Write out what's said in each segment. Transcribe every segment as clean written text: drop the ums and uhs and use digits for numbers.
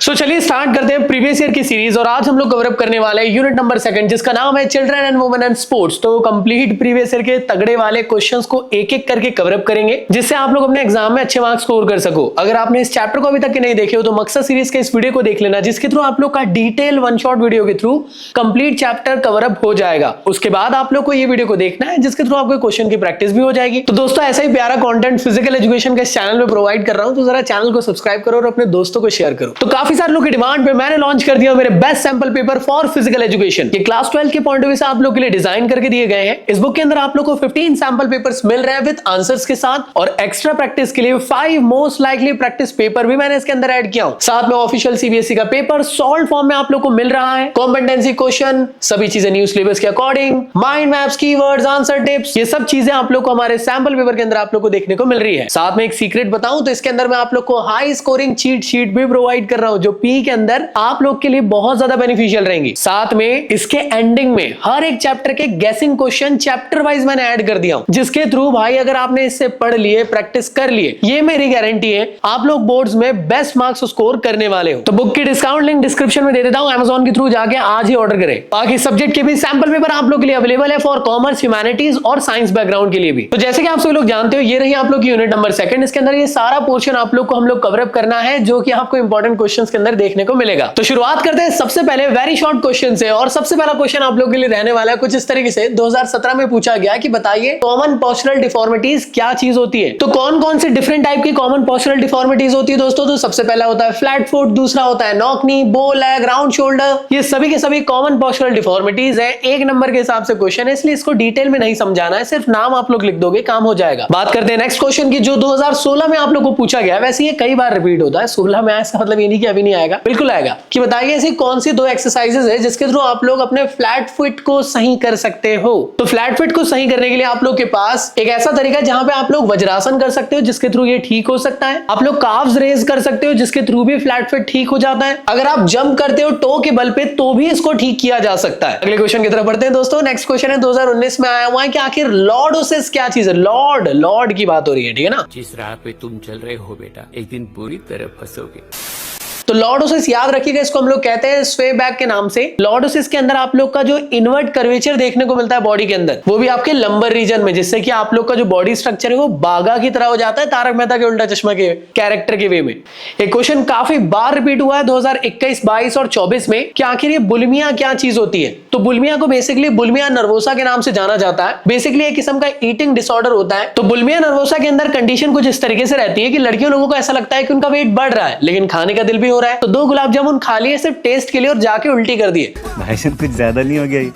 चलिए स्टार्ट करते हैं प्रीवियस ईयर की सीरीज। और आज हम लोग कवर अप करने वाले हैं यूनिट नंबर 2 जिसका नाम है children and women and sports. तो कंप्लीट प्रीवियस ईयर के तगड़े वाले क्वेश्चंस को एक एक करके कवर अप करेंगे जिससे आप लोग अपने एग्जाम में अच्छे मार्क्स स्कोर कर सको। अगर आपने इस चैप्टर को अभी तक के नहीं देखे हो तो मकसद सीरीज के इस वीडियो को देख लेना, जिसके थ्रू आप लोग का डिटेल वन शॉट वीडियो के through complete chapter cover up हो जाएगा। उसके बाद आप लोग को ये वीडियो को देखना है जिसके थ्रू आपको क्वेश्चन की प्रैक्टिस भी हो जाएगी। तो दोस्तों ऐसा ही प्यारा कंटेंट फिजिकल एजुकेशन के इस चैनल में प्रोवाइड कर रहा हूं, तो जरा चैनल को सब्सक्राइब करो और अपने दोस्तों को शेयर करो। तो काफी सारे लोग की डिमांड पे मैंने लॉन्च कर दिया मेरे best sample paper for physical education. ये क्लास 12 के पॉइंट ऑफ व्यू से आप लोग के लिए डिजाइन करके दिए गए हैं। इस बुक के अंदर आप लोग को 15 सैंपल पेपर्स मिल रहे हैं विद आंसर्स के साथ, और एक्स्ट्रा प्रैक्टिस के लिए 5 मोस्ट लाइकली प्रैक्टिस पेपर भी मैंने इसके अंदर ऐड किया हूं। साथ में ऑफिशियल सीबीएसई का पेपर सॉल्व फॉर्म में आप लोग को मिल रहा है, कॉम्पिटेंसी क्वेश्चन, सभी चीजें न्यू सिलेबस के according, mind maps, keywords, answer tips, ये सब चीजें आप लोग को हमारे सैंपल पेपर के अंदर आप लोग को देखने को मिल रही है। साथ में एक सीक्रेट बताऊं तो इसके अंदर मैं आप लोग को हाई स्कोरिंग चीट शीट भी प्रोवाइड कर रहा हूं, जो पी के अंदर आप लोग के लिए बहुत ज्यादा बेनिफिशियल रहेंगी। साथ में इसके एंडिंग में हर एक चैप्टर के गेसिंग क्वेश्चन चैप्टर वाइज मैंने ऐड कर दिया हूं, जिसके थ्रू भाई अगर आपने इससे पढ़ लिए, प्रैक्टिस कर लिए, ये मेरी गारंटी है आप लोग बोर्ड्स में बेस्ट मार्क्स स्कोर करने वाले हो। तो बुक की डिस्काउंट लिंक डिस्क्रिप्शन में दे देता हूं, Amazon के थ्रू जाके आज ही ऑर्डर करें। बाकी सब्जेक्ट के भी सैंपल पेपर आप लोग के लिए अवेलेबल है फॉर कॉमर्स, ह्यूमैनिटीज और साइंस बैकग्राउंड के लिए भी। तो जैसे कि आप सभी लोग जानते हो, ये रही आप लोग की यूनिट नंबर 2। इसके अंदर ये सारा पोर्शन आप लोग को हम लोग कवर अप करना है, जो कि आपको इंपॉर्टेंट क्वेश्चंस के अंदर देखने को मिलेगा। तो शुरुआत करते हैं सबसे पहले वेरी शॉर्ट क्वेश्चन से। और सबसे पहला क्वेश्चन आप लोग के लिए रहने वाला है कुछ इस तरीके से। 2017 में पूछा गया कि बताइए कॉमन पोस्चरल डिफॉर्मिटीज क्या चीज होती है। तो कौन कौन से डिफरेंट टाइप की कॉमन पोस्चरल डिफॉर्मिटीज होती है दोस्तों? तो सबसे पहला होता है फ्लैट फुट, दूसरा होता है नॉक नी, बो लेग, राउंड शोल्डर। ये सभी के सभी कॉमन पोस्चरल डिफॉर्मिटीज है। 1 नंबर के हिसाब से क्वेश्चन है, इसलिए इसको डिटेल में नहीं समझाना है, सिर्फ नाम आप लोग लिख दोगे, काम हो जाएगा। बात करते हैं नेक्स्ट क्वेश्चन की, जो 2016 में आप लोग को पूछा गया। वैसे ये कई बार रिपीट होता है, 16 में आया इसका मतलब ये नहीं कि अभी नहीं आएगा, बिल्कुल आएगा। कि बताइए ऐसी कौन सी 2 एक्सरसाइजेज है जिसके थ्रू आप लोग अपने फ्लैट फुट को सही कर सकते हो। तो फ्लैट फुट को सही करने के लिए आप लोग के पास एक ऐसा तरीका है जहां पे आप लोग वज्रासन कर सकते हो, जिसके थ्रू ये ठीक हो सकता है। आप लोग काफ्स रेज कर सकते हो, जिसके थ्रू भी फ्लैट फुट ठीक हो जाता है। अगर आप जंप करते हो टो के बल पे तो भी इसको ठीक किया जा सकता है। अगले क्वेश्चन की तरफ बढ़ते हैं दोस्तों। नेक्स्ट क्वेश्चन है 2019 में आया हुआ है कि आखिर लॉर्डोसिस क्या चीज है। लॉर्ड की बात हो रही है, ठीक है ना। जिस राह पे तुम चल रहे हो बेटा, एक दिन पूरी तरह फंसोगे। तो लॉर्डोसिस याद रखिएगा, इसको हम लोग कहते हैं स्वे बैक के नाम से। लॉर्डोसिस के अंदर आप लोग का जो इनवर्ट कर्वेचर देखने को मिलता है बॉडी के अंदर, वो भी आपके लंबर रीजन में, जिससे कि आप लोग का जो बॉडी स्ट्रक्चर है वो बागा की तरह हो जाता है, तारक मेहता के उल्टा चश्मा के कैरेक्टर के वे में। एक क्वेश्चन काफी बार रिपीट हुआ है 2021, 22 और 24 में कि आखिर ये बुलिमिया क्या चीज होती है। तो बुलिमिया को बेसिकली बुलिमिया नर्वोसा के नाम से जाना जाता है। बेसिकली एक किस्म का ईटिंग डिसऑर्डर होता है। तो बुलिमिया नर्वोसा के अंदर कंडीशन कुछ इस तरीके से रहती है कि लड़कियों लोगों को ऐसा लगता है कि उनका वेट बढ़ रहा है, लेकिन खाने का दिल भी हो रहा है। तो 2 गुलाब जामुन खा लिए सिर्फ टेस्ट के लिए और जाके उल्टी कर दिए। भाई साहब कुछ ज्यादा नहीं हो गया ये?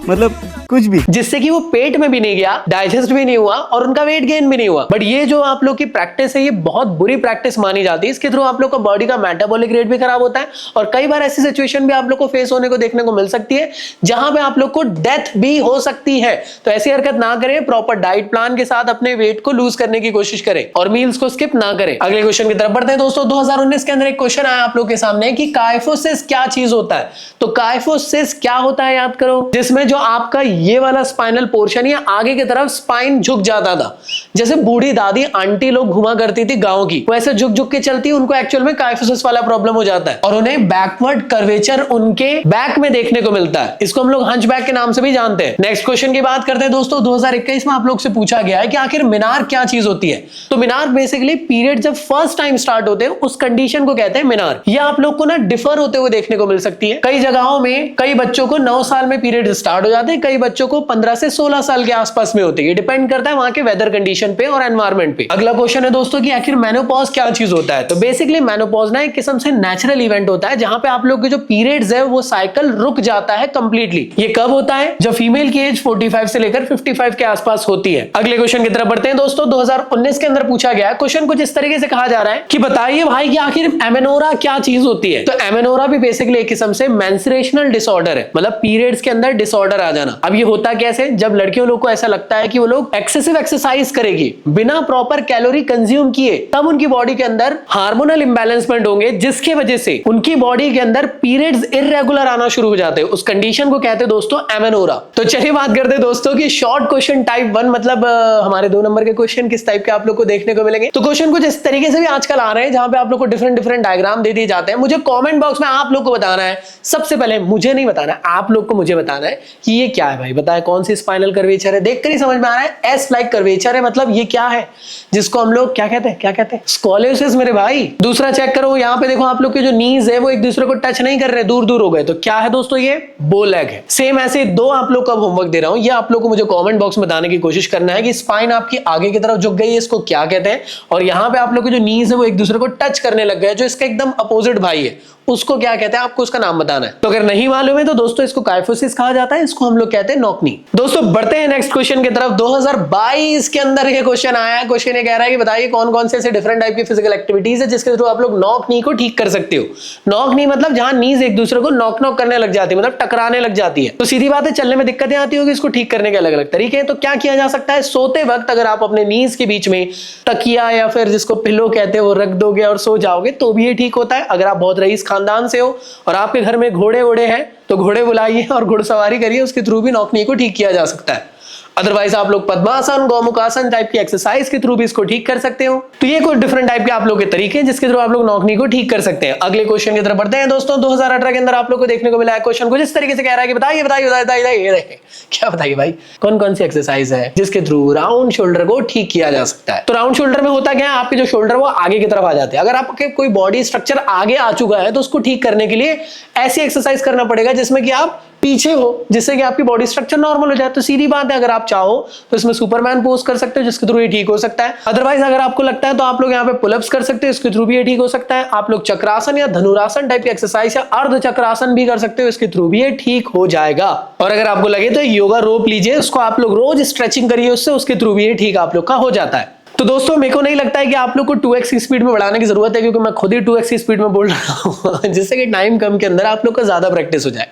मतलब कुछ भी, जिससे कि वो पेट में भी नहीं गया, डाइजेस्ट भी नहीं हुआ और उनका वेट गेन भी नहीं हुआ। बट ये जो आप लोग की प्रैक्टिस है, ये बहुत बुरी प्रैक्टिस मानी जाती है। इसके थ्रू आप लोग का बॉडी का मेटाबॉलिक रेट भी खराब होता है, और कई बार ऐसी सिचुएशन भी आप लोग को फेस होने को देखने को मिल सकती है जहां पे आप लोग को डेथ भी हो सकती है। तो ऐसी हरकत ना करें, प्रॉपर डाइट प्लान के साथ अपने वेट को लूज करने की कोशिश करें और मील्स को स्किप ना करें। अगले क्वेश्चन की तरफ बढ़ते हैं दोस्तों। 2019 के अंदर एक क्वेश्चन आया आप लोग के सामने कि काइफोसिस क्या चीज होता है। तो काइफोसिस क्या होता है याद करो, जिसमें जो आपका ये वाला स्पाइनल पोर्शन या आगे की तरफ स्पाइन झुक जाता था, जैसे बूढ़ी दादी आंटी लोग घुमा करती थी गांव की, वैसे झुक झुक के चलती, उनको एक्चुअल में काइफोसिस वाला प्रॉब्लम हो जाता है और उन्हें बैकवर्ड कर्वेचर उनके बैक में देखने को मिलता है। इसको हम लोग हंच बैक के नाम से भी जानते हैं। नेक्स्ट क्वेश्चन की बात करते हैं दोस्तों। 2021 में आप लोग से पूछा गया है कि आखिर मिनार क्या चीज होती है। तो मिनार बेसिकली पीरियड जब फर्स्ट टाइम स्टार्ट होते हैं उस कंडीशन को कहते हैं मिनार। ये आप लोग को ना डिफर होते हुए देखने को मिल सकती है। कई जगहों में कई बच्चों को 9 साल में पीरियड स्टार्ट हो जाते हैं, कई बच्चों को 15 से 16 साल के आसपास में होती है। डिपेंड करता है वहां के वेदर कंडीशन पे और एनवायरनमेंट पे। अगला क्वेश्चन है दोस्तों कि आखिर मेनोपॉज क्या चीज होता है। तो बेसिकली मेनोपॉज ना एक किस्म से नेचुरल इवेंट होता है जहां पे आप लोग के जो पीरियड्स है वो साइकिल रुक जाता है कंप्लीटली। ये कब होता है? जब फीमेल की एज 45 से लेकर 55 के आसपास होती है। अगले क्वेश्चन की तरफ बढ़ते हैं दोस्तों। 2019 के अंदर पूछा गया क्वेश्चन कुछ इस तरीके से कहा जा रहा है कि बताइए भाई कि आखिर एमेनोरा क्या चीज होती है। तो एमेनोरा भी बेसिकली एक किस्म से मेंस्ट्रुएशनल डिसऑर्डर है, मतलब पीरियड्स के अंदर डिसऑर्डर आ जाना। अब ये होता कैसे, जब लड़कियों लोग को ऐसा लगता है कि वो लोग एक्सेसिव एक्सरसाइज करेगी बिना प्रॉपर कैलोरी कंज्यूम किए, तब उनकी बॉडी के अंदर हार्मोनल इंबैलेंसमेंट होंगे, जिसकी वजह से उनकी बॉडी के अंदर पीरियड्स इर्रेगुलर आना शुरू हो जाते हैं। उस कंडीशन को कहते हैं दोस्तों एमेनोरा। तो चलिए बात करते हैं दोस्तों कि शॉर्ट क्वेश्चन टाइप 1 मतलब हमारे 2 नंबर के क्वेश्चन किस टाइप के आप लोग को देखने को मिलेंगे। तो क्वेश्चन कुछ इस तरीके से भी आजकल आ रहे हैं जहां पे आप लोग को डिफरेंट डिफरेंट डायग्राम दे दिए जाते हैं। मुझे कमेंट बॉक्स में आप लोग को बताना है, सबसे पहले मुझे नहीं बताना है, आप लोग को मुझे बताना है कि ये क्या है भाई, बताए कौन सी स्पाइनल कर्वेचर है। देखकर ही समझ में आ रहा है एस लाइक कर्वेचर है, मतलब ये क्या है जिसको हम लोग क्या कहते हैं, स्कोलियोसिस मेरे भाई। दूसरा चेक करो, यहाँ पे देखो आप लोग के जो नीज है वो एक दूसरे को टच नहीं कर रहे, दूर दूर हो गए, तो क्या है दोस्तों, ये बो लेग है। सेम ऐसे 2 आप लोग का होमवर्क दे रहा हूं, ये आप लोग को मुझे कमेंट बॉक्स में बताने की कोशिश करना है कि स्पाइन आपकी आगे की तरफ झुक गई है, इसको क्या कहते हैं, और यहाँ पे आप लोग के जो नीज है वो एक दूसरे को टच करने लग गए, जो इसका एकदम अपोजिट भाई है, उसको क्या कहते हैं, आपको उसका नाम बताना है। तो अगर नहीं मालूम है तो दोस्तों इसको काइफोसिस कहा जाता है, इसको हम लोग कहते हैं नॉकनी। दोस्तों बढ़ते हैं नेक्स्ट क्वेश्चन की तरफ। 2022 के अंदर ये क्वेश्चन आया है। क्वेश्चन ये कह रहा है कि बताइए कौन कौन से ऐसे डिफरेंट टाइप की फिजिकल एक्टिविटीज है जिसके थ्रू आप लोग नॉक नी को ठीक कर सकते हो। नॉक नी मतलब जहां नीज एक दूसरे को नॉक नॉक करने लग जाती है, मतलब टकराने लग जाती है। तो सीधी बात है, चलने में दिक्कतें आती होगी, इसको ठीक करने के अलग अलग तरीके हैं। तो क्या किया जा सकता है, सोते वक्त अगर आप अपने नीज के बीच में तकिया या फिर जिसको पिलो कहते हैं वो रख दोगे और सो जाओगे तो भी ये ठीक होता है। अगर आप बहुत रईस खानदान से हो और आपके घर में घोड़े वोड़े हैं तो घोड़े बुलाइए और घुड़सवारी करिए, उसके थ्रू भी नॉक नी को ठीक किया जा सकता है। अदरवाइज आप लोग पद्मासन गौमुखासन टाइप की एक्सरसाइज के थ्रू भी इसको ठीक कर सकते हो। तो ये कुछ डिफरेंट टाइप के आप लोग के तरीके हैं जिसके थ्रू आप लोग नॉक नी को ठीक कर सकते हैं। अगले क्वेश्चन की तरफ बढ़ते हैं दोस्तों। 2018 के अंदर आप लोग को देखने को मिला है क्वेश्चन कुछ इस तरीके से कह रहा है कि बताइए बताइए बताइए क्या बताइए भाई, कौन कौन सी एक्सरसाइज है जिसके थ्रू राउंड शोल्डर को ठीक किया जा सकता है। तो राउंड शोल्डर में होता क्या है, आपके जो शोल्डर वो आगे की तरफ आ जाते हैं। अगर आपके कोई बॉडी स्ट्रक्चर आगे आ चुका है तो उसको ठीक करने के लिए ऐसी एक्सरसाइज करना पड़ेगा जिसमें कि आप पीछे हो, जिससे कि आपकी बॉडी स्ट्रक्चर नॉर्मल हो जाए। तो सीधी बात है, अगर आप चाहो तो इसमें सुपरमैन पोज कर सकते हो जिसके थ्रू ये ठीक हो सकता है। अदरवाइज अगर आपको लगता है तो आप लोग यहाँ पे पुलअप्स कर सकते हो, इसके थ्रू भी ये ठीक हो सकता है। आप लोग चक्रासन या धनुरासन टाइप की एक्सरसाइज या अर्ध चक्रासन भी कर सकते हो, इसके थ्रू भी ये ठीक हो जाएगा। और अगर आपको लगे तो योगा रोप लीजिए, उसको आप लोग रोज स्ट्रेचिंग करिए, उससे उसके थ्रू भी ये ठीक आप लोग का हो जाता है। तो दोस्तों मेरे को नहीं लगता है कि आप लोग को 2x की स्पीड में बढ़ाने की जरूरत है, क्योंकि मैं खुद ही 2x की स्पीड में बोल रहा हूं जिससे कि टाइम कम के अंदर आप लोग का ज्यादा प्रैक्टिस हो जाए।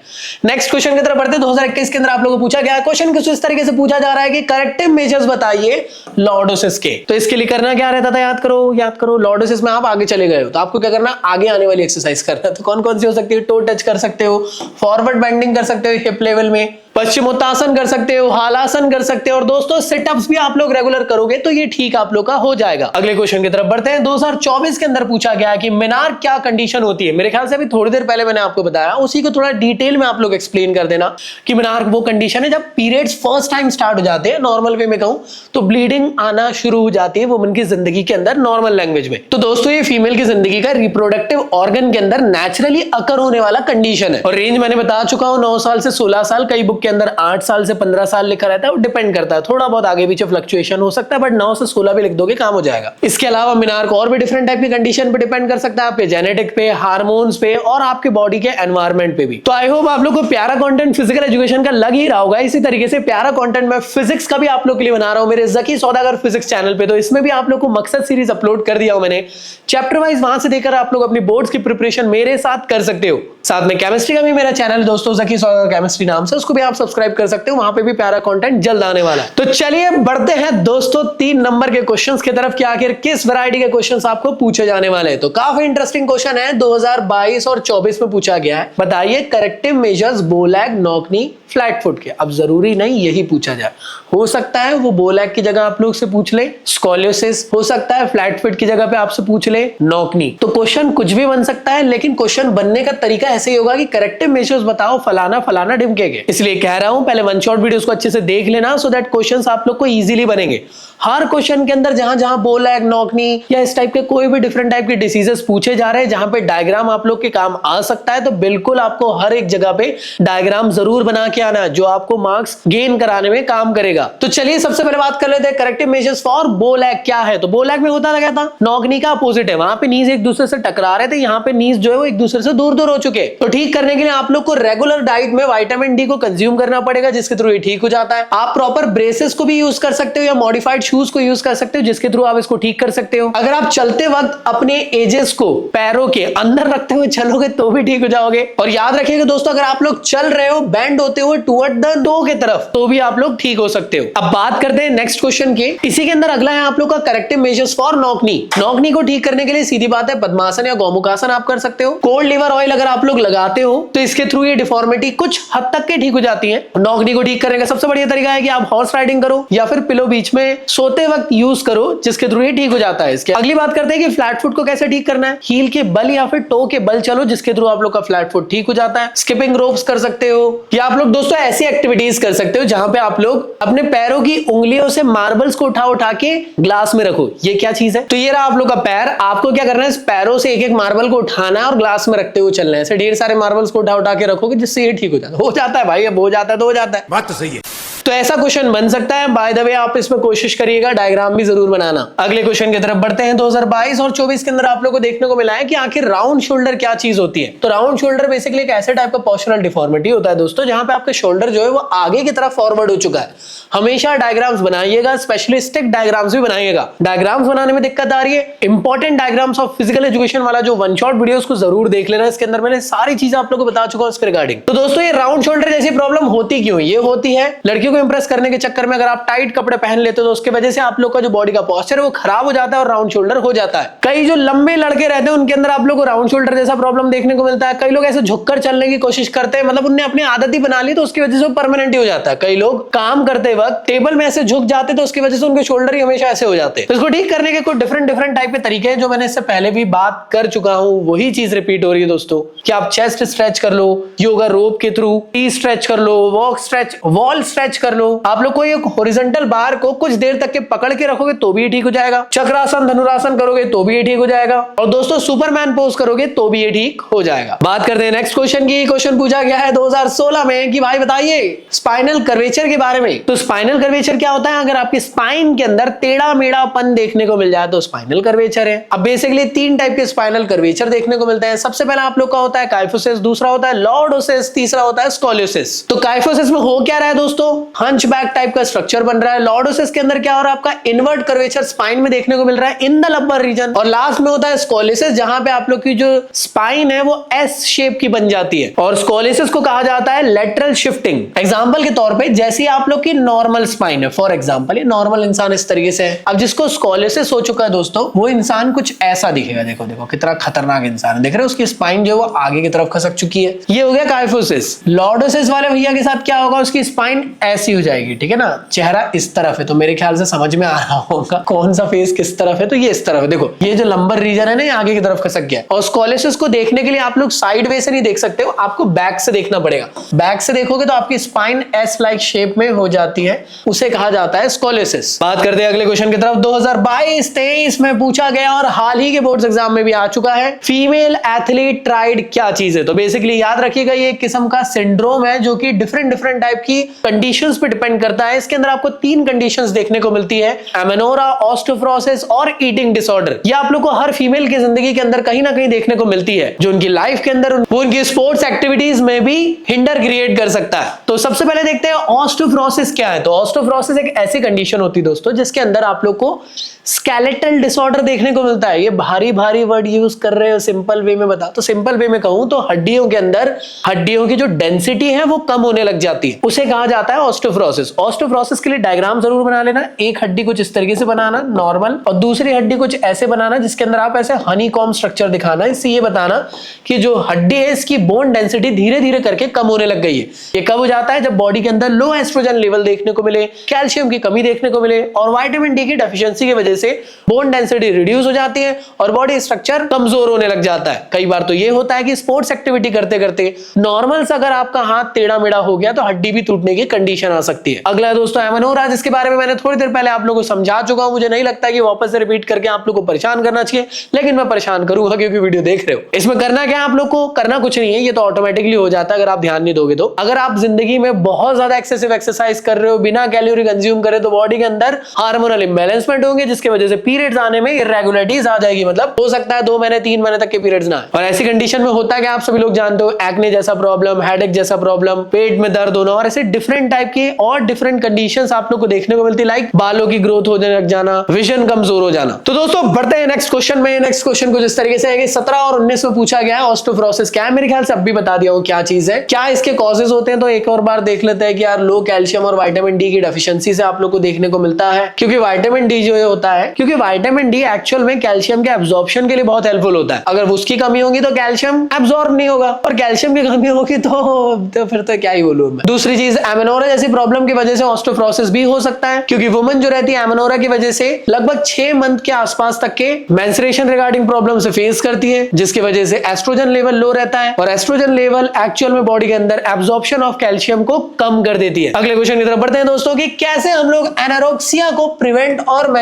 नेक्स्ट क्वेश्चन की तरफ बढ़ते हैं। 2021 के अंदर आप लोगों को पूछा गया क्वेश्चन कुछ इस तरीके से पूछा जा रहा है कि करेक्टिव मेजर्स बताइए लॉर्डोसिस के। तो इसके लिए करना क्या रहता था, याद करो। लॉर्डोसिस में आप आगे चले गए हो तो आपको क्या करना, आगे आने वाली एक्सरसाइज करना। तो कौन कौन सी हो सकती है, टो टच कर सकते हो, फॉरवर्ड बेंडिंग कर सकते हो हिप लेवल में, पश्चिमोत्तासन कर सकते हो, हालासन कर सकते हो, और दोस्तों सिटअप्स भी आप लोग रेगुलर करोगे तो ये ठीक आप लोग का हो जाएगा। अगले क्वेश्चन की तरफ बढ़ते हैं। 2024 के अंदर पूछा गया कि मेनार्क क्या कंडीशन होती है। मेरे ख्याल से अभी थोड़ी देर पहले मैंने आपको बताया, उसी को थोड़ा डिटेल में आप लोग एक्सप्लेन कर देना कि मेनार्क वो कंडीशन है जब पीरियड्स फर्स्ट टाइम स्टार्ट हो जाते हैं, नॉर्मल वे में कहूं तो ब्लीडिंग आना शुरू हो जाती है वुमन की जिंदगी के अंदर नॉर्मल लैंग्वेज में। तो दोस्तों ये फीमेल की जिंदगी का रिप्रोडक्टिव ऑर्गन के अंदर नेचुरली अकर होने वाला कंडीशन है। और रेंज मैंने बता चुका हूं, 9 साल से 16 साल, कई बुक के अंदर 8 साल से 15 साल लिखा रहता है, वो डिपेंड करता है, थोड़ा बहुत आगे पीछे फ्लक्चुएशन हो सकता है, बट 9 से 16 भी लिख दोगे काम हो जाएगा। इसके अलावा मेनार्क और भी डिफरेंट टाइप की कंडीशन पे डिपेंड कर सकता है, आपके जेनेटिक पे, हार्मोन्स पे और आपके बॉडी के एनवायरनमेंट पे भी। तो आई होप आप लोग को प्यारा कंटेंट फिजिकल एजुकेशन का लग ही रहा होगा। इसी तरीके से प्यारा कंटेंट मैं फिजिक्स का भी आप लोग के लिए बना रहा हूं मेरे जकी सौदागर फिजिक्स चैनल पे। तो इसमें भी आप लोग को मकसद सीरीज अपलोड कर दिया हूं मैंने, चैप्टर वाइज, वहां से देखकर आप लोग अपनी बोर्ड्स की प्रिपरेशन मेरे साथ कर सकते हो। साथ में केमिस्ट्री का भी मेरा चैनल दोस्तों जकी सौदागर केमिस्ट्री नाम से, उसको भी आप सब्सक्राइब कर सकते हो, वहां पे भी प्यारा कंटेंट जल्द आने वाला है। तो चलिए बढ़ते हैं दोस्तों 3 नंबर के क्वेश्चंस की तरफ कि आखिर किस वैरायटी के क्वेश्चंस आपको पूछे जाने वाले हैं। तो काफी इंटरेस्टिंग क्वेश्चन है, 2022 और 24 में पूछा गया है। बताइए करेक्टिव मेजर्स बो leg, knock knee, flat foot के। अब जरूरी नहीं यही पूछा जाए, हो सकता है वो बो लेग की जगह आप लोग से पूछ ले स्कोलियोसिस, हो सकता है फ्लैट फुट की जगह पे आपसे पूछ ले नॉक नी। तो क्वेश्चन कुछ भी बन सकता है, लेकिन क्वेश्चन बनने का तरीका ऐसे ही होगा कि करेक्टिव मेजर्स बताओ फलाना फलाना ढिमके के। इसलिए कह रहा हूं पहले वन शॉट वीडियोस को अच्छे से देख लेना, सो दैट क्वेश्चंस आप लोग को इजीली बनेंगे। हर क्वेश्चन के अंदर जहां जहां बो लेग, नॉक नी या इस टाइप के कोई भी डिफरेंट टाइप के डिसीजेस पूछे जा रहे हैं जहां पे डायग्राम आप लोग के काम आ सकता है, तो बिल्कुल आपको हर एक जगह पे डायग्राम जरूर बना के आना है जो आपको मार्क्स गेन कराने में काम करेगा। तो चलिए सबसे पहले बात कर लेते हैं करेक्टिव मेजर्स फॉर बो लेग क्या है। तो बो लेग में होता था क्या था, नॉक नी का अपोजिट है, वहां पे नीज एक दूसरे से टकरा रहे थे, यहाँ पे नीज जो है वो एक दूसरे से दूर दूर हो चुके। तो ठीक करने के लिए आप लोग को रेगुलर डाइट में विटामिन डी को कंज्यूम करना पड़ेगा, जिसके थ्रू ये ठीक हो जाता है। आप प्रॉपर ब्रेसेस को भी यूज कर सकते हो या मॉडिफाइड शूज को यूज कर सकते हो, जिसके थ्रू आप इसको ठीक कर सकते हो। अगर आप चलते वक्त अपने एजेस को पैरों के अंदर रखते हुए चलोगे तो भी ठीक हो जाओगे। और याद रखिएगा दोस्तों, अगर आप लोग चल रहे हो बैंड होते हुए टुवर्ड द टो के तरफ, तो भी आप लोग ठीक हो सकते हो। अब बात करते हैं नेक्स्ट क्वेश्चन की। इसी के अंदर अगला है आप लोग का corrective measures for knock knee. Knock knee को ठीक करने के लिए सीधी बात है, पद्मासन या गौमुखासन आप कर सकते हो। कोल्ड लिवर ऑयल अगर आप लोग लगाते हो तो इसके थ्रू ये डिफॉर्मिटी कुछ हद तक के ठीक हो जाती है। नॉक नी को ठीक करने का सबसे बढ़िया तरीका है कि आप हॉर्स राइडिंग करो या फिर पिलो बीच में सोते वक्त यूज करो, जिसके थ्रू ये ठीक हो जाता है। इसके अगली बात करते हैं कि फ्लैट फुट को कैसे ठीक करना है। हील के बल या फिर टो के बल चलो, जिसके थ्रू आप लोग का फ्लैट फुट ठीक हो जाता है। स्किपिंग रोप्स कर सकते हो या आप लोग दोस्तों ऐसी एक्टिविटीज कर सकते हो जहां पे आप लोग अपने पैरों की उंगलियों से मार्बल्स को उठा उठा के ग्लास में रखो। ये क्या चीज है? तो ये रहा आप लोग का पैर। आपको क्या करना है, इस पैरों से एक एक मार्बल को उठाना है और ग्लास में रखते हुए चलना है। ऐसे ढेर सारे मार्बल्स को उठा उठा के रखोगे, जिससे ये ठीक हो जाता है भाई। अब हो जाता है तो हो जाता है, बात तो सही है। तो ऐसा क्वेश्चन बन सकता है। बाय द वे आप इसमें कोशिश करिएगा, डायग्राम भी जरूर बनाना। अगले क्वेश्चन की तरफ बढ़ते हैं। 2022 और 24 के अंदर आप लोगों को देखने को मिला है कि आखिर राउंड शोल्डर क्या चीज होती है। तो राउंड शोल्डर बेसिकली एक ऐसे टाइप का पोस्चरल डिफॉर्मिटी होता है दोस्तों, जहां पे आपका शोल्डर जो है वो आगे की तरफ फॉरवर्ड हो चुका है। हमेशा डायग्राम्स बनाइएगा, स्पेशली स्टिक डायग्राम्स भी बनाइएगा। डायग्राम्स बनाने में दिक्कत आ रही है, important diagrams of physical education वाला जो वन शॉट वीडियोस को जरूर देख लेना। इसके अंदर मैंने सारी चीजें आप लोगों को बता चुका हूं इसके रिगार्डिंग। तो दोस्तों ये राउंड शोल्डर जैसी प्रॉब्लम होती क्यों? ये होती है लड़कियों को इंप्रेस करने के चक्कर में अगर आप टाइट कपड़े पहन लेते हो तो उसकी वजह से आप लोग का जो बॉडी का पोस्चर है वो खराब हो जाता है और राउंड शोल्डर हो जाता है। कई जो लंबे लड़के रहते हैं उनके अंदर आप लोग को राउंड शोल्डर जैसा प्रॉब्लम देखने को मिलता है। कई लोग ऐसे झुककर चलने की कोशिश करते हैं, मतलब उन्हें अपनी आदत ही बना ली तो उसकी वजह से परमानेंट ही हो जाता है। कई लोग काम करते वक्त टेबल में ऐसे झुक जाते तो उसकी वजह से उनके शोल्डर ही हमेशा ऐसे हो जाते हैं। तो इसको ठीक करने के कुछ डिफरेंट टाइप के तरीके हैं जो मैंने इससे पहले भी बात कर चुका हूं। वही चीज रिपीट हो रही है दोस्तों कि आप चेस्ट स्ट्रेच कर लो, योगा रोप के थ्रू, टी स्ट्रेच कर लो, वॉक स्ट्रेच, वॉल स्ट्रेच कर लो। आप लोग को एक हॉरिजॉन्टल बार को कुछ देर तक के पकड़ के रखोगे तो भी ये ठीक हो जाएगा। चक्रासन, धनुरासन करोगे तो भी ये ठीक हो जाएगा। और दोस्तों सुपरमैन पोज करोगे तो भी ये ठीक हो जाएगा। बात करते हैं नेक्स्ट क्वेश्चन की। क्वेश्चन पूछा गया है 2016 में कि भाई बताइए स्पाइनल कर्वेचर के बारे में। तो स्पाइनल कर्वेचर क्या होता है? अगर आपकी स्पाइन के अंदर टेढ़ा मेढ़ापन देखने को मिल जाए तो स्पाइनल कर्वेचर है। अब बेसिकली 3 टाइप के स्पाइनल कर्वेचर देखने को मिलते हैं। सबसे पहला आप लोग का होता है काइफोसिस, दूसरा होता है लॉर्डोसिस, तीसरा होता है स्कोलियोसिस। तो काइफोसिस में हो क्या रहा है दोस्तों, हंचबैक टाइप का स्ट्रक्चर बन रहा है। लॉर्डोसिस के अंदर क्या हो रहा है, आपका इनवर्ट कर्वेचर स्पाइन में देखने को मिल रहा है इन द लंबर रीजन। और लास्ट में होता है स्कोलियोसिस, जहां पे आप लोग की जो स्पाइन है वो एस शेप की बन जाती है। और स्कोलियोसिस को कहा जाता है लेटरल शिफ्टिंग। एग्जांपल के तौर पे जैसे आप लोग की नॉर्मल स्पाइन है, फॉर एग्जांपल ये नॉर्मल इंसान इस तरीके से है। अब जिसको स्कोलियोसिस हो चुका है दोस्तों, वो इंसान कुछ ऐसा दिखेगा। देखो देखो कितना खतरनाक इंसान है, देख रहे हो? उसकी स्पाइन जो है वो आगे की तरफ खसक चुकी है। ये हो गया काइफोसिस। लॉर्डोसिस वाले भैया के साथ क्या होगा, उसकी स्पाइन ऐसी हो जाएगी, ठीक है ना? चेहरा इस तरफ है, तो मेरे ख्याल से समझ में आ रहा होगा कौन सा फेस किस तरफ है। तो ये इस तरफ है, देखो ये जो लंबर रीजन है ना, ये आगे की तरफ खसक गया। और स्कोलियोसिस को देखने के लिए आप लोग साइड वे से नहीं देख सकते हो, आपको बैक से देखना पड़ेगा। बैक से देखोगे तो आपकी स्पाइन एस लाइक शेप में हो जाती है, उसे कहा जाता है स्कोलियोसिस। बात करते हैं अगले क्वेश्चन की तरफ। 2022-23 में पूछा गया और हाल ही के बोर्ड्स एग्जाम में भी आ चुका है, फीमेल एथलीट ट्राइड क्या चीज है? तो बेसिकली याद रखिएगा ये एक किस्म का सिंड्रोम है जो कि डिफरेंट टाइप की कंडीशंस पे डिपेंड करता है। इसके अंदर आपको 3 कंडीशंस देखने को मिलती है, एमेनोरा, ऑस्टियोपोरोसिस और ईटिंग डिसऑर्डर। ये आप लोग को हर फीमेल की जिंदगी के अंदर कहीं ना कहीं देखने को मिलती है, जो उनकी लाइफ के अंदर वो उनकी स्पोर्ट्स एक्टिविटीज में भी हिंडर क्रिएट कर सकता है। तो सबसे पहले देखते हैं ऑस्टियोपोरोसिस क्या है। तो ऑस्टियोपोरोसिस एक ऐसी कंडीशन होती है दोस्तों जिसके अंदर आप लोग को स्केलेटल डिसऑर्डर देखने को मिलता है। ये भारी वर्ड यूज कर रहे हो, सिंपल वे में बता तो सिंपल वे में कहूं तो हड्डियों के अंदर हड्डियों की जो डेंसिटी है वो कम होने लग जाती है, उसे कहा जाता है ऑस्टियोपोरोसिस। ऑस्टियोपोरोसिस के लिए डायग्राम जरूर बना लेना। एक हड्डी कुछ इस तरीके से बनाना नॉर्मल, और दूसरी हड्डी कुछ ऐसे बनाना जिसके अंदर आप ऐसे हनीकॉम्ब स्ट्रक्चर दिखाना। इससे ये बताना कि जो हड्डी है इसकी बोन डेंसिटी धीरे धीरे करके कम होने लग गई है। ये कब हो जाता है, जब बॉडी के अंदर लो एस्ट्रोजन लेवल देखने को मिले, कैल्शियम की कमी देखने को मिले और विटामिन डी की डेफिशिएंसी की वजह से बोन डेंसिटी रिड्यूस हो जाती है और बॉडी स्ट्रक्चर कमजोर होने लग जाता है। कई बार तो ये होता है कि स्पोर्ट्स एक्टिविटी करते करते नॉर्मल से अगर आपका हाथ टेढ़ा मेढ़ा हो गया तो हड्डी भी टूटने की कंडीशन कंडीशन आ सकती है। अगला दोस्तों एमेनोरा, जिसके बारे में मैंने थोड़ी देर पहले आप लोगों को समझा चुका हूं। मुझे नहीं लगता कि वापस से रिपीट करके आप लोगों को परेशान करना चाहिए, लेकिन मैं परेशान करूंगा क्योंकि वीडियो देख रहे हो। इसमें करना क्या है आप लोग को? करना कुछ नहीं है, ये तो ऑटोमेटिकली हो जाता है अगर आप ध्यान नहीं दोगे तो। अगर आप जिंदगी में बहुत ज्यादा एक्सेसिव एक्सरसाइज कर रहे हो, बिना कैलोरी कंज्यूम करे, तो बॉडी के अंदर हार्मोनल इंबैलेंसमेंट होंगे, जिसकी वजह से पीरियड्स आने में इरेगुलरिटीज आ जाएगी। मतलब हो सकता है 2 महीने 3 महीने तक के पीरियड्स ना आए। और ऐसी कंडीशन में होता है कि आप सभी लोग जानते हो, एक्ने जैसा प्रॉब्लम, हेडेक जैसा प्रॉब्लम, पेट में दर्द होना, और ऐसे डिफरेंट टाइप के और डिफरेंट कंडीशंस आप लोग को देखने को मिलती है। लाइक बालों की ग्रोथ होने लग जाना, विजन कमजोर हो जाना। तो दोस्तों बढ़ते हैं नेक्स्ट क्वेश्चन में। नेक्स्ट क्वेश्चन कुछ इस तरीके से है कि 17 और 19 में पूछा गया है ऑस्टियोपोरोसिस क्या है। मेरे ख्याल से अब भी बता दिया हूं क्या चीज है, क्या इसके कॉजेज होते हैं। तो एक और बार देख लेते हैं कि यार लो कैल्शियम और विटामिन डी की डेफिशिएंसी से आप लोग को देखने को मिलता है। क्योंकि विटामिन डी जो होता है, क्योंकि विटामिन डी एक्चुअल में कैल्शियम के एब्जॉर्प्शन के लिए बहुत हेल्पफुल होता है। अगर उसकी कमी होगी तो कैल्शियम एब्जॉर्ब नहीं होगा, और कैल्शियम की कमी होगी तो फिर तो क्या ही बोलूं मैं। दूसरी चीज, एमेनोरा जैसी प्रॉब्लम की वजह से ऑस्टियोपोरोसिस भी हो सकता है, क्योंकि वुमन जो रहती है एमेनोरा की वजह से लगभग 6 मंथ के आसपास तक के मेंस्ट्रुएशन रिगार्डिंग प्रॉब्लम से फेस करती है, जिसकी वजह से एस्ट्रोजन लेवल लो रहता है, और एस्ट्रोजन लेवल एक्चुअल में बॉडी के अंदर एब्जॉर्प्शन ऑफ कैल्शियम को कम कर देती है। अगले क्वेश्चन की तरफ बढ़ते हैं दोस्तों कि कैसे हम लोग एनोरेक्सिया को प्रिवेंट और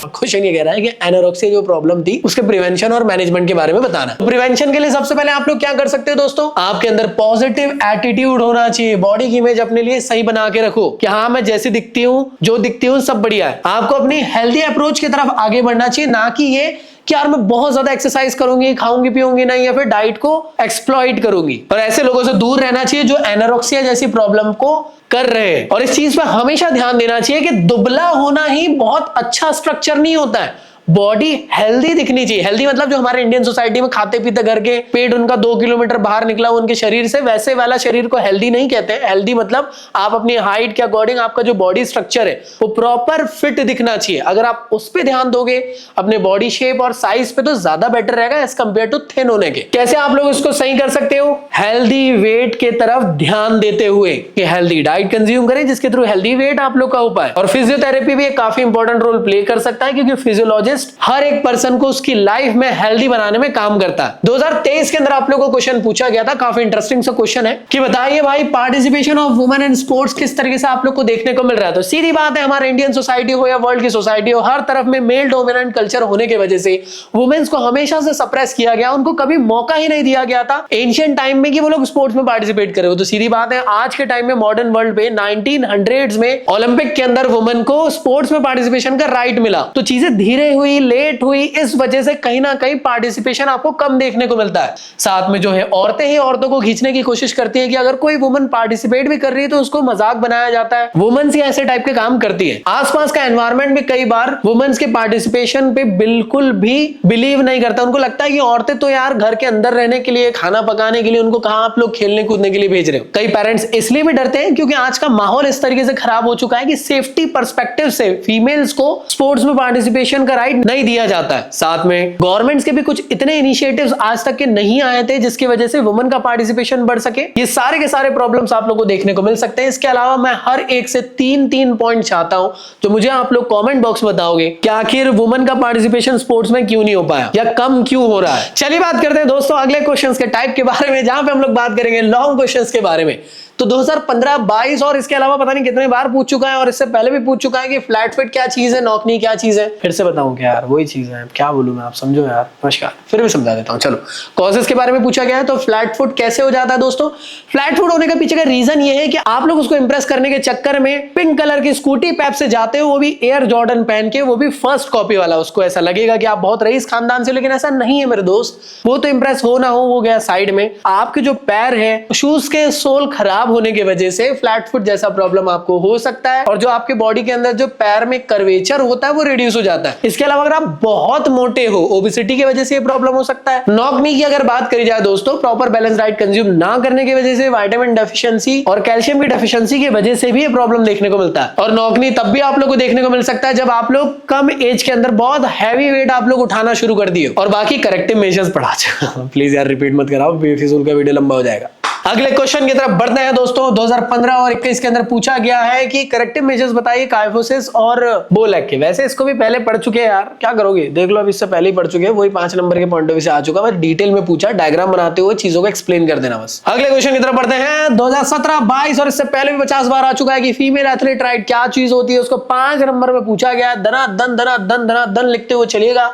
क्वेश्चन ये कह रहा है कि एनोरेक्सिया जो प्रॉब्लम थी उसके प्रिवेंशन और मैनेजमेंट के बारे में बताना। तो प्रिवेंशन के लिए सबसे पहले आप लोग क्या कर सकते हो दोस्तों, आपके अंदर पॉजिटिव एटीट्यूड होना चाहिए। बॉडी की इमेज अपने लिए सही बना के रखो कि हाँ मैं जैसी दिखती हूँ, जो दिखती हूँ सब बढ़िया है। आपको अपनी हेल्दी अप्रोच की तरफ आगे बढ़ना चाहिए, ना कि ये कि यार मैं बहुत ज्यादा एक्सरसाइज करूंगी, खाऊंगी पीऊंगी नहीं, या फिर डाइट को एक्सप्लॉइट करूंगी। और ऐसे लोगों से दूर रहना चाहिए जो एनोरेक्सिया जैसी प्रॉब्लम को कर रहे हैं। और इस चीज पर हमेशा ध्यान देना चाहिए कि दुबला होना ही बहुत अच्छा स्ट्रक्चर नहीं होता है। बॉडी हेल्दी दिखनी चाहिए। हेल्दी मतलब जो हमारे इंडियन सोसाइटी में खाते पीते घर के पेट उनका 2 किलोमीटर बाहर निकला उनके शरीर से, वैसे वाला शरीर को हेल्दी नहीं कहते। हेल्दी मतलब आप अपनी हाइट के अकॉर्डिंग आपका जो बॉडी स्ट्रक्चर है वो प्रॉपर फिट दिखना चाहिए। अगर आप उस पर ध्यान दोगे अपने बॉडी शेप और साइज पे, तो ज्यादा बेटर रहेगा एज कंपेयर टू थिन होने के। कैसे आप लोग इसको सही कर सकते हो? हेल्दी वेट के तरफ ध्यान देते हुए कि हेल्दी डाइट कंज्यूम करें, जिसके थ्रू हेल्दी वेट आप लोग का हो पाए। और फिजियोथेरेपी भी एक काफी इंपॉर्टेंट रोल प्ले कर सकता है, क्योंकि फिजियोलॉजिस्ट हर एक पर्सन को उसकी लाइफ में हेल्दी बनाने में काम करता है। 2023 के अंदर आप लोगों को क्वेश्चन पूछा गया था, काफी इंटरेस्टिंग सा क्वेश्चन है कि बताइए भाई participation of women in sports किस तरीके से आप लोग को देखने को मिल रहा है। तो सीधी बात है, हमारे इंडियन सोसाइटी हो या वर्ल्ड की सोसाइटी हो, हर तरफ में मेल डोमिनेंट कल्चर होने की वजह से वुमेन्स को हमेशा से सप्रेस किया गया, उनको कभी मौका ही नहीं दिया गया था एंशिएंट टाइम में कि वो लोग स्पोर्ट्स में पार्टिसिपेट करें। तो सीधी बात है, आज के टाइम में मॉडर्न वर्ल्ड पे 1900s में ओलंपिक के अंदर वुमेन को स्पोर्ट्स में पार्टिसिपेशन का राइट मिला। तो चीजें धीरे हुई, लेट हुई, इस वजह से कहीं ना कहीं पार्टिसिपेशन आपको कम देखने को मिलता है। साथ में जो है औरतें ही औरतों को खींचने की कोशिश करती है कि अगर कोई वुमन पार्टिसिपेट भी कर रही है तो उसको मजाक बनाया जाता है। वुमेन्स ही ऐसे टाइप के काम करती है। आसपास का एनवायरनमेंट भी कई बार वुमेन्स के पार्टिसिपेशन पे बिल्कुल भी बिलीव नहीं करता। उनको लगता है कि औरतें तो यार घर के अंदर रहने के लिए, खाना पकाने के लिए, उनको कहां आप लोग खेलने कूदने के लिए भेज रहे हो। कई पेरेंट्स इसलिए भी डरते हैं क्योंकि आज का माहौल इस तरीके से खराब हो चुका है कि सेफ्टी पर्सपेक्टिव से फीमेल्स को स्पोर्ट्स में पार्टिसिपेशन का राइट नहीं दिया जाता है। साथ में गवर्नमेंट्स के भी कुछ इतने इनिशिएटिव्स आज तक के नहीं आए थे जिसकी वजह से वुमेन का पार्टिसिपेशन बढ़ सके। ये सारे के सारे प्रॉब्लम्स आप लोगों को देखने को मिल सकते हैं। इसके अलावा मैं हर एक से 3 पॉइंट चाहता हूं जो मुझे आप लोग कमेंट बॉक्स में बताओगे कि आखिर वुमेन का पार्टिसिपेशन स्पोर्ट्स में क्यों नहीं हो पाया या कम क्यों हो रहा है। चलिए बात करते हैं दोस्तों अगले क्वेश्चंस के टाइप के बारे में, जहां पे हम लोग बात करेंगे लॉन्ग क्वेश्चंस के बारे में। तो 2015-22 और इसके अलावा पता नहीं कितने बार पूछ चुका है, और इससे पहले भी पूछ चुका है कि फ्लैट फिट क्या चीज है, नॉकनी क्या चीज है। फिर से बताऊं क्या यार, वही चीज है, क्या बोलूं मैं, आप समझो यार। नमस्कार, फिर भी समझा देता हूं। चलो, कॉजेस के बारे में पूछा गया है। तो फ्लैट फुट कैसे हो जाता है दोस्तों? फ्लैट फुट होने के पीछे का रीजन ये है कि आप लोग उसको इंप्रेस करने के चक्कर में पिंक कलर की स्कूटी पैप से जाते हो, वो भी एयर जॉर्डन पहन के, वो भी फर्स्ट कॉपी वाला। उसको ऐसा लगेगा कि आप बहुत रईस खानदान से, लेकिन ऐसा नहीं है मेरे दोस्त। वो तो इंप्रेस हो ना हो, वो गया साइड में। आपके जो पैर है, शूज के सोल खराब होने की वजह से फ्लैट फुट जैसा प्रॉब्लम आपको हो सकता है, और जो आपके बॉडी के अंदर जो पैर में कर्वेचर होता है वो रिड्यूस हो जाता है। इसके अलावा अगर आप बहुत मोटे हो, ओबेसिटी की वजह से ये प्रॉब्लम हो सकता है। नॉकनी की अगर बात करी जाए दोस्तों, प्रॉपर बैलेंस डाइट कंज्यूम ना करने की वजह से, विटामिन डेफिशिएंसी और कैल्शियम की डेफिशिएंसी की वजह से भी ये प्रॉब्लम देखने को मिलता है। और नॉकनी तब भी आप लोग को देखने को मिल सकता है जब आप लोग कम एज के अंदर बहुत हैवी वेट आप लोग उठाना शुरू कर दिए और बाकी करेक्टिव मेजर्स पढ़ा। प्लीज यार रिपीट मत कराओ, बेफिजूल का वीडियो लंबा हो जाएगा। अगले क्वेश्चन की तरफ बढ़ते हैं दोस्तों। 2015 और 21 के अंदर पूछा गया है कि करेक्टिव मेजर्स बताइए काइफोसिस और बोलैक के। वैसे इसको भी पहले पढ़ चुके हैं यार, क्या करोगे, देख लो, अब इससे पहले ही पढ़ चुके हैं, वही 5 नंबर के पॉइंट ऑफ व्यू से आ चुका। बस डिटेल में पूछा, डायग्राम बनाते हुए चीजों को एक्सप्लेन कर देना बस। अगले क्वेश्चन की तरफ बढ़ते हैं। 2017, 22 और इससे पहले भी 50 बार आ चुका है कि फीमेल एथलीट राइट क्या चीज होती है, उसको 5 नंबर में पूछा गया। धना दन लिखते हुए चलिएगा।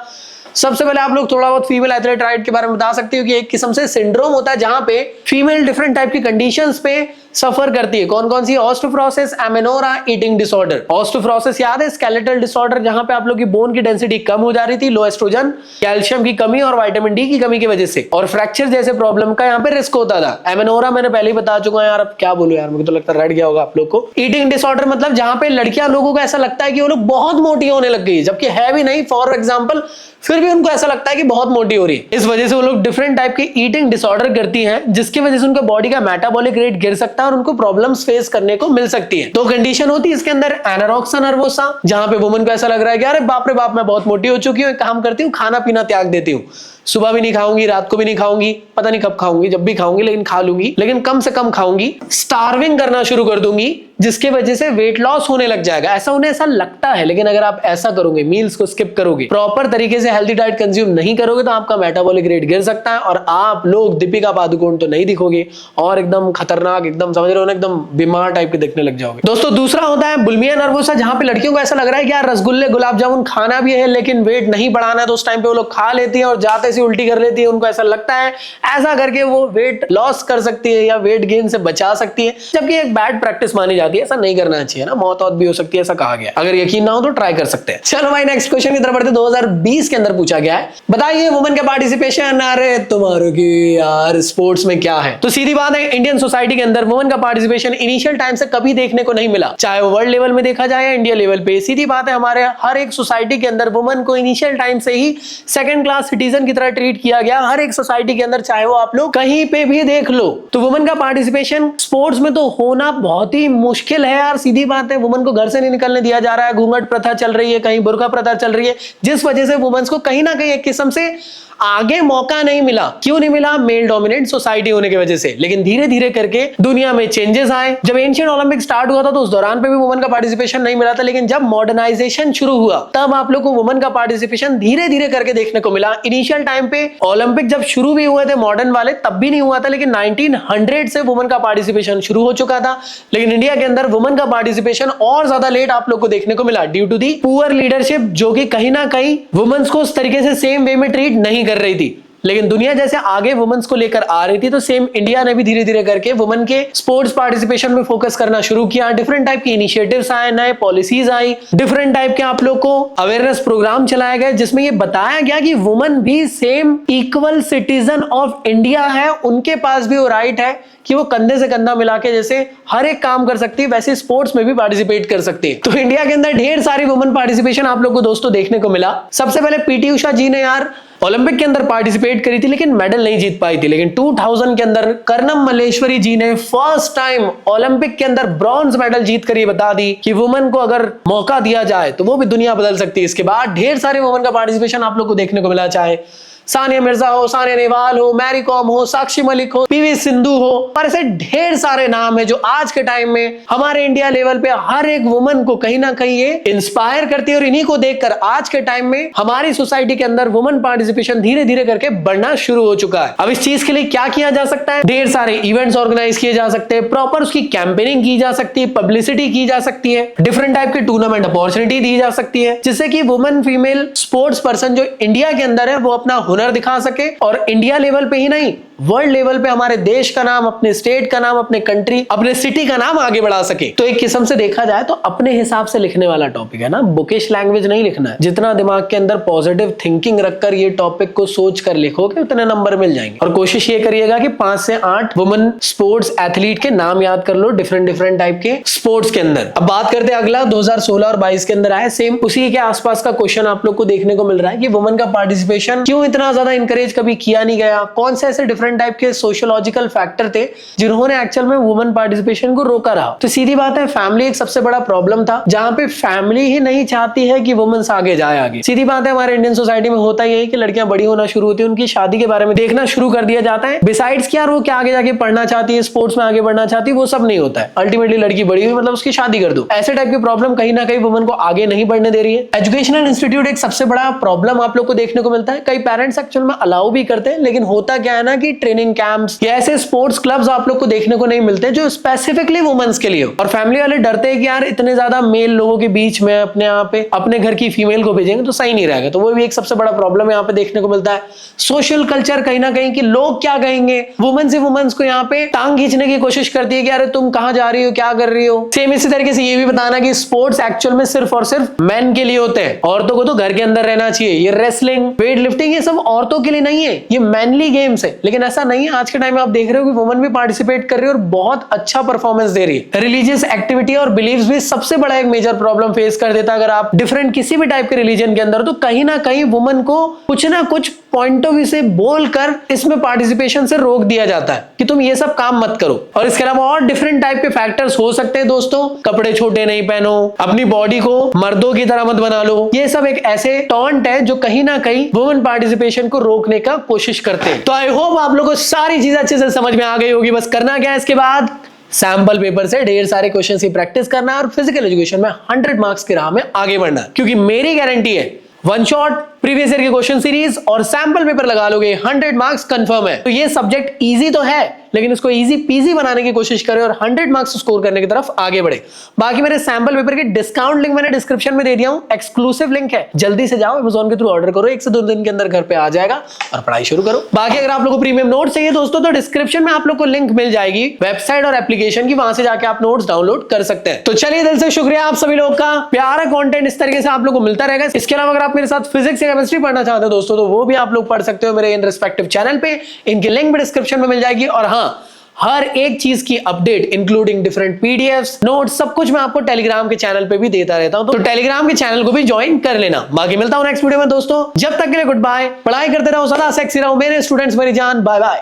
सबसे पहले आप लोग थोड़ा बहुत फीमेल एथलीट राइट के बारे में बता सकते हो कि एक किस्म से सिंड्रोम होता है जहां पे फीमेल डिफरेंट टाइप की कंडीशंस पे सफर करती है। कौन कौन सी? Osteoporosis, amenorrhoea, eating disorder. Osteoporosis याद है, स्केलेटल डिसऑर्डर, जहां पे आप लोग की बोन की डेंसिटी कम हो जा रही थी, लो एस्ट्रोजन, कैल्शियम की कमी और विटामिन डी की कमी की वजह से, और फ्रैक्चर जैसे प्रॉब्लम का यहाँ पे रिस्क होता था। एमेनोरा मैंने पहले ही बता चुका हूं यार, अब क्या बोलूं यार, मुझे तो लगता है रट गया होगा आप लोग को। ईटिंग डिसऑर्डर मतलब जहां पे लड़कियां लोगों को ऐसा लगता है कि वो लोग बहुत मोटी होने लग गई, जबकि है भी नहीं, फॉर एग्जाम्पल, फिर भी उनको ऐसा लगता है कि बहुत मोटी हो रही है। इस वजह से वो लोग डिफरेंट टाइप के ईटिंग डिसऑर्डर करती हैं, जिसकी वजह से उनका बॉडी का मेटाबॉलिक रेट गिर सकता है और उनको प्रॉब्लम्स फेस करने को मिल सकती है। तो कंडीशन होती है इसके अंदर एनोरेक्सिया नर्वोसा, जहां पे वुमन को ऐसा लग रहा है कि अरे बाप रे बाप, मैं बहुत मोटी हो चुकी हूँ, एक काम करती हूँ, खाना पीना त्याग देती हूँ, सुबह भी नहीं खाऊंगी, रात को भी नहीं खाऊंगी, पता नहीं कब खाऊंगी, जब भी खाऊंगी लेकिन खा लूंगी, लेकिन कम से कम खाऊंगी, स्टार्विंग करना शुरू कर दूंगी, जिसके वजह से वेट लॉस होने लग जाएगा। ऐसा उन्हें ऐसा लगता है, लेकिन अगर आप ऐसा करोगे, मील्स को स्किप करोगे, प्रॉपर तरीके से हेल्दी डाइट कंज्यूम नहीं करोगे, तो आपका मेटाबॉलिक रेट गिर सकता है और आप लोग दीपिका पादुकोण तो नहीं दिखोगे और एकदम खतरनाक, एकदम समझ रहे हो ना, एकदम बीमार टाइप के दिखने लग जाओगे। दोस्तों दूसरा होता है बुलिमिया नर्वोसा, जहां पे लड़कियों को ऐसा लग रहा है कि यार रसगुल्ले, गुलाब जामुन खाना भी है लेकिन वेट नहीं बढ़ाना है, तो उस टाइम पे वो लोग खा लेती है और जाते से उल्टी कर लेती है। उनको ऐसा लगता है ऐसा करके वो वेट लॉस कर सकती है या वेट गेन से बचा सकती है, जबकि एक बैड प्रैक्टिस मानी जाती है, ऐसा नहीं करना चाहिए ना, मौत भी हो सकती है, ऐसा कहा गया। अगर यकीन ना हो तो ट्राई कर सकते हैं। चलो भाई नेक्स्ट क्वेश्चन की तरफ बढ़ते। 2020 के अंदर पूछा गया है, बताइए वुमेन का पार्टिसिपेशन, अरे तुम्हारे की यार स्पोर्ट्स में क्या है। तो सीधी बात है, इंडियन सोसाइटी के अंदर वुमेन का पार्टिसिपेशन इनिशियल टाइम से कभी देखने को नहीं मिला, चाहे वो वर्ल्ड लेवल में देखा जाए या इंडिया लेवल पे। सीधी बात है, हमारे हर एक सोसाइटी के अंदर वुमेन को इनिशियल टाइम से ही सेकंड क्लास सिटीजन की तरह ट्रीट किया गया। हर एक सोसाइटी के अंदर, चाहे वो आप लोग कहीं पे भी देख लो, तो वुमेन का पार्टिसिपेशन स्पोर्ट्स में तो होना बहुत ही मुश्किल है यार। सीधी बात है, वुमेन को घर से नहीं निकलने दिया जा रहा है, घूंघट प्रथा चल रही है, कहीं बुर्का प्रथा चल रही है, जिस वजह से वुमेन्स को कहीं ना कहीं एक किस्म से आगे मौका नहीं मिला। क्यों नहीं मिला? मेल डोमिनेंट सोसाइटी होने की वजह से। लेकिन धीरे धीरे करके दुनिया में चेंजेस आए। जब एशियन ओलंपिक स्टार्ट हुआ था तो उस दौरान पे भी वुमेन का पार्टिसिपेशन नहीं मिला था, लेकिन जब मॉडर्नाइजेशन शुरू हुआ तब आप लोग को वुमेन का पार्टिसिपेशन धीरे धीरे करके देखने को मिला। इनिशियल टाइम पे ओलंपिक जब शुरू भी हुए थे मॉडर्न वाले, तब भी नहीं हुआ था, लेकिन 1900 से वुमेन का पार्टिसिपेशन शुरू हो चुका था। लेकिन इंडिया के अंदर वुमेन का पार्टिसिपेशन और ज्यादा लेट आप लोग को देखने को मिला, due to the poor leadership, जो कि कहीं ना कहीं वुमेन्स को उस तरीके से सेम वे में ट्रीट नहीं कर रही थी। लेकिन दुनिया जैसे आगे वुमेन्स को लेकर आ रही थी, तो सेम इंडिया ने भी धीरे धीरे करके वुमेन के स्पोर्ट्स पार्टिसिपेशन में फोकस करना शुरू किया। डिफरेंट टाइप की इनिशिएटिव्स आए, नए पॉलिसीज आई, डिफरेंट टाइप के आप लोग को अवेयरनेस प्रोग्राम चलाए गए, जिसमें ये बताया गया कि वुमेन भी same equal citizen of India है, उनके पास भी वो राइट है कि वो कंधे से कंधा मिला के जैसे हर एक काम कर सकती है, वैसे स्पोर्ट्स में भी पार्टिसिपेट कर सकती है। तो इंडिया के अंदर ढेर सारी वुमेन पार्टिसिपेशन आप लोग को दोस्तों देखने को मिला। सबसे पहले पीटी उषा जी ने यार ओलंपिक के अंदर पार्टिसिपेट करी थी, लेकिन मेडल नहीं जीत पाई थी। लेकिन 2000 के अंदर कर्णम मल्लेश्वरी जी ने फर्स्ट टाइम ओलंपिक के अंदर ब्रॉन्ज मेडल जीत कर ये बता दी कि वुमेन को अगर मौका दिया जाए तो वो भी दुनिया बदल सकती है। इसके बाद ढेर सारे वुमेन का पार्टिसिपेशन आप लोग को देखने को मिला, चाहे सानिया मिर्जा हो, सानिया नेहवाल हो, मैरी कॉम हो, साक्षी मलिक हो, पीवी सिंधु हो, और ऐसे ढेर सारे नाम है जो आज के टाइम में हमारे इंडिया लेवल पे हर एक वुमन को कहीं ना कहीं ये इंस्पायर करती है। और इन्हीं को देखकर आज के टाइम में हमारी सोसाइटी के अंदर वुमन पार्टिसिपेशन धीरे धीरे करके बढ़ना शुरू हो चुका है। अब इस चीज के लिए क्या किया जा सकता है? ढेर सारे इवेंट्स ऑर्गेनाइज किए जा सकते हैं, प्रॉपर उसकी कैंपेनिंग की जा सकती है, पब्लिसिटी की जा सकती है, डिफरेंट टाइप के टूर्नामेंट अपॉर्चुनिटी दी जा सकती है, जिससे कि वुमन फीमेल स्पोर्ट्स पर्सन जो इंडिया के अंदर है वो अपना हुनर दिखा सके, और इंडिया लेवल पे ही नहीं वर्ल्ड लेवल पे हमारे देश का नाम, अपने स्टेट का नाम, अपने कंट्री, अपने सिटी का नाम आगे बढ़ा सके। तो एक किस्म से देखा जाए तो अपने हिसाब से लिखने वाला टॉपिक है ना, बुकिश लैंग्वेज नहीं लिखना है। जितना दिमाग के अंदर पॉजिटिव थिंकिंग रखकर ये टॉपिक को सोच कर लिखोगे उतने नंबर मिल जाएंगे। और कोशिश ये करिएगा कि 5 से 8 वुमेन स्पोर्ट्स एथलीट के नाम याद कर लो डिफरेंट टाइप के स्पोर्ट्स के अंदर। अब बात करते हैं अगला 2016 और 22 के अंदर आए, सेम उसी के आसपास का क्वेश्चन आप लोग को देखने को मिल रहा है कि वुमेन का पार्टिसिपेशन क्यों इतना ज्यादा इंकरेज कभी किया नहीं गया, कौन से ऐसे डिफरेंट डिफरेंट टाइप के सोशियोलॉजिकल फैक्टर थे जिन्होंने एक्चुअल में वुमेन पार्टिसिपेशन को रोका रहा। तो सीधी बात है, फैमिली एक सबसे बड़ा प्रॉब्लम था, जहां पे फैमिली ही नहीं चाहती है कि वुमेन्स आगे जाए आगे। सीधी बात है, हमारे इंडियन सोसाइटी में होता ही है कि लड़कियां बड़ी होना शुरू होती है, उनकी शादी के बारे में देखना शुरू कर दिया जाता है। बिसाइड्स क्या वो क्या आगे जाके पढ़ना चाहती है, स्पोर्ट्स में आगे बढ़ना चाहती है, वो सब नहीं होता है। अल्टीमेटली लड़की बड़ी हुई मतलब उसकी शादी कर दो। ऐसे टाइप की प्रॉब्लम कहीं ना कहीं वुमेन को आगे नहीं बढ़ने दे रही है। एजुकेशनल इंस्टीट्यूट एक सबसे बड़ा प्रॉब्लम आप लोग को देखने को मिलता है। कई पेरेंट्स एक्चुअल में अलाउ भी करते हैं, लेकिन होता क्या है ना कि ट्रेनिंग कैंप्स या ऐसे स्पोर्ट्स क्लब्स आप लोग को देखने को नहीं मिलते जो स्पेसिफिकली वुमेन्स के लिए हो। और फैमिली वाले डरते हैं कि यार इतने ज्यादा मेल लोगों के बीच में अपने यहाँ पे अपने घर की फीमेल को भेजेंगे तो सही नहीं रहेगा। तो वो भी एक सबसे बड़ा प्रॉब्लम यहाँ पे देखने को मिलता है। सोशल कल्चर कहीं ना कहीं कि लोग क्या कहेंगे, वुमेन से वुमेन्स को यहाँ पे टांग खींचने की कोशिश करती है कि अरे तुम कहाँ जा रही हो, क्या कर रही हो। सेम इसी तरीके से ये भी बताना कि स्पोर्ट्स एक्चुअल में सिर्फ और सिर्फ मेन के लिए होते हैं, औरतों को तो घर के अंदर रहना चाहिए। ये रेसलिंग, वेट लिफ्टिंग, ये सब औरतों के लिए नहीं है, ये मैनली गेम्स है। लेकिन ऐसा नहीं है, आज के टाइम में आप देख रहे हो कि वुमेन भी पार्टिसिपेट कर रही है और बहुत अच्छा परफॉर्मेंस दे रही है। रिलीजियस एक्टिविटी और बिलीव्स भी सबसे बड़ा एक मेजर प्रॉब्लम फेस कर देता है। अगर आप डिफरेंट किसी भी टाइप के रिलीजन के अंदर, तो कहीं ना कहीं वुमेन को कुछ ना कुछ पॉइंट ऑफ व्यू से बोलकर इसमें पार्टिसिपेशन से रोक दिया जाता है कि तुम ये सब काम मत करो। और इसके अलावा और डिफरेंट टाइप के फैक्टर्स हो सकते हैं दोस्तों। कपड़े छोटे नहीं पहनो, अपनी बॉडी को मर्दों की तरह मत बना लो, ये सब एक ऐसे टॉन्ट है जो कहीं ना कहीं वुमेन पार्टिसिपेशन को रोकने का कोशिश करते हैं। तो आई होप आप लोगों को सारी चीजें अच्छे से समझ में आ गई होगी। बस करना क्या है, इसके बाद सैंपल पेपर से ढेर सारे क्वेश्चंस की प्रैक्टिस करना है और फिजिकल एजुकेशन में 100 मार्क्स की राह में आगे बढ़ना है। क्योंकि मेरी गारंटी है, वन शॉट प्रीवियस ईयर के क्वेश्चन सीरीज और सैंपल पेपर लगा लोगे, 100 मार्क्स कंफर्म है। तो ये सब्जेक्ट इजी तो है, लेकिन इसको इजी पीजी बनाने की कोशिश करें और 100 मार्क्स स्कोर करने की तरफ आगे बढ़े। बाकी मेरे सैंपल पेपर के डिस्काउंट लिंक मैंने डिस्क्रिप्शन में दे दिया हूं, एक्सक्लूसिव लिंक है, जल्दी से जाओ अमेज़न के थ्रू ऑर्डर करो, 1 से 2 दिन के अंदर घर पे आ जाएगा और पढ़ाई शुरू करो। बाकी अगर आप लोगों को प्रीमियम नोट्स चाहिए दोस्तों, तो डिस्क्रिप्शन में आप लोग को लिंक मिल जाएगी वेबसाइट और एप्लीकेशन की, वहां से जाके आप नोट्स डाउनलोड कर सकते हैं। तो चलिए, दिल से शुक्रिया आप सभी लोग का, प्यारा कंटेंट इस तरीके से आप लोग को मिलता रहेगा। इसके अलावा अगर आप मेरे साथ फिजिक्स या केमिस्ट्री पढ़ना चाहते हो दोस्तों, तो वो भी आप लोग पढ़ सकते हो मेरे इन रिस्पेक्टिव चैनल पे, इनकी लिंक भी डिस्क्रिप्शन में मिल जाएगी। और हाँ, हर एक चीज की update including different PDFs, notes, सब कुछ मैं आपको टेलीग्राम के चैनल पे भी देता रहता हूं, तो टेलीग्राम के चैनल को भी ज्वाइन कर लेना। बाकी मिलता हूं नेक्स्ट वीडियो में दोस्तों, जब तक के लिए गुड बाय। पढ़ाई करते रहो, सदा सेक्सी रहो मेरे स्टूडेंट्स, मेरी जान, बाय बाय।